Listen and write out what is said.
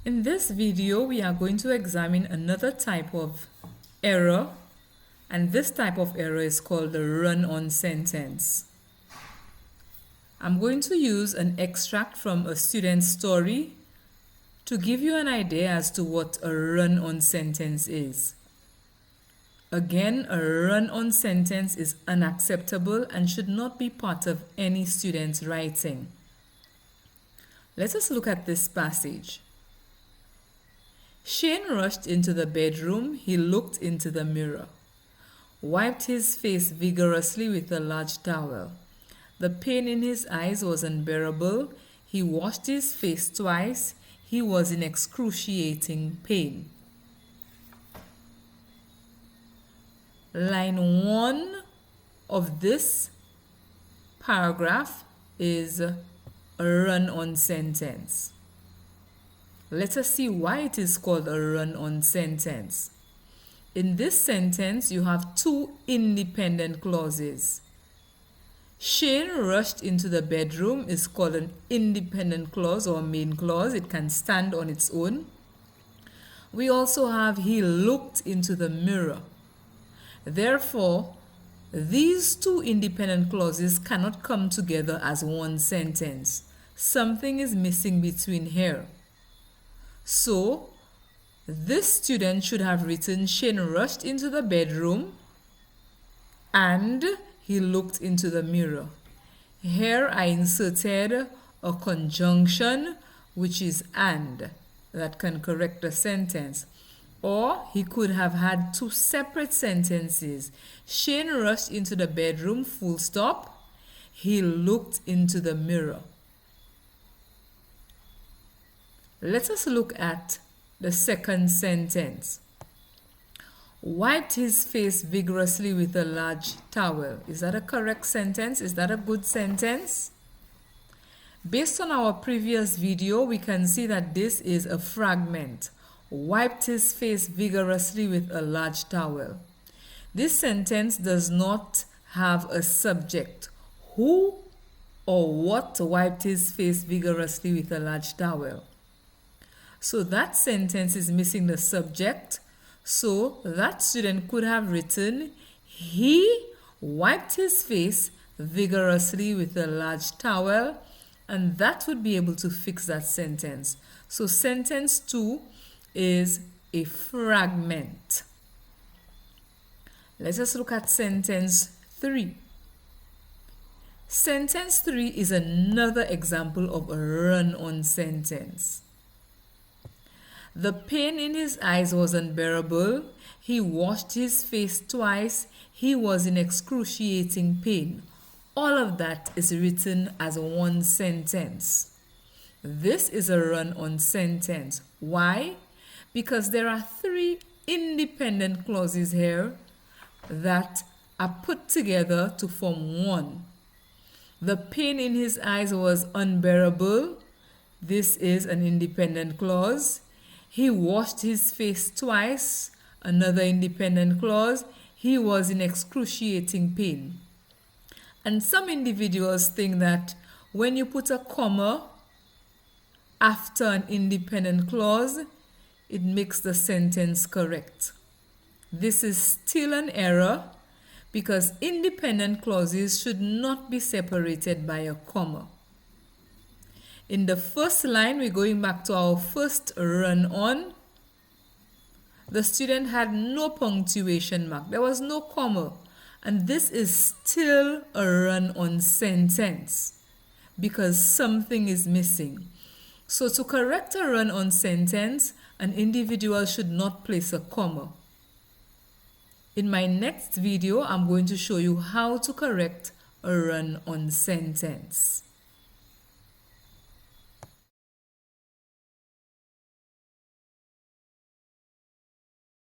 In this video, we are going to examine another type of error, and this type of error is called the run-on sentence. I'm going to use an extract from a student's story to give you an idea as to what a run-on sentence is. Again, a run-on sentence is unacceptable and should not be part of any student's writing. Let us look at this passage. Shane rushed into the bedroom. He looked into the mirror, wiped his face vigorously with a large towel. The pain in his eyes was unbearable. He washed his face twice. He was in excruciating pain. Line 1 of this paragraph is a run-on sentence. Let us see why it is called a run-on sentence. In this sentence, you have two independent clauses. Shane rushed into the bedroom is called an independent clause or main clause. It can stand on its own. We also have he looked into the mirror. Therefore, these two independent clauses cannot come together as one sentence. Something is missing between here. So, this student should have written Shane rushed into the bedroom and he looked into the mirror. Here I inserted a conjunction which is and that can correct the sentence. Or he could have had two separate sentences. Shane rushed into the bedroom, full stop. He looked into the mirror. Let us look at the second sentence. Wiped his face vigorously with a large towel. Is that a correct sentence? Is that a good sentence? Based on our previous video, we can see that this is a fragment. Wiped his face vigorously with a large towel. This sentence does not have a subject. Who or what wiped his face vigorously with a large towel? So that sentence is missing the subject. So that student could have written, he wiped his face vigorously with a large towel, and that would be able to fix that sentence. So sentence 2 is a fragment. Let us look at sentence 3. Sentence 3 is another example of a run-on sentence. The pain in his eyes was unbearable. He washed his face twice. He was in excruciating pain. All of that is written as one sentence. This is a run-on sentence. Why? Because there are three independent clauses here that are put together to form one. The pain in his eyes was unbearable. This is an independent clause. He washed his face twice. Another independent clause. He was in excruciating pain. And some individuals think that when you put a comma after an independent clause, it makes the sentence correct. This is still an error because independent clauses should not be separated by a comma. In the first line, we're going back to our first run-on. The student had no punctuation mark. There was no comma. And this is still a run-on sentence because something is missing. So to correct a run-on sentence, an individual should not place a comma. In my next video, I'm going to show you how to correct a run-on sentence.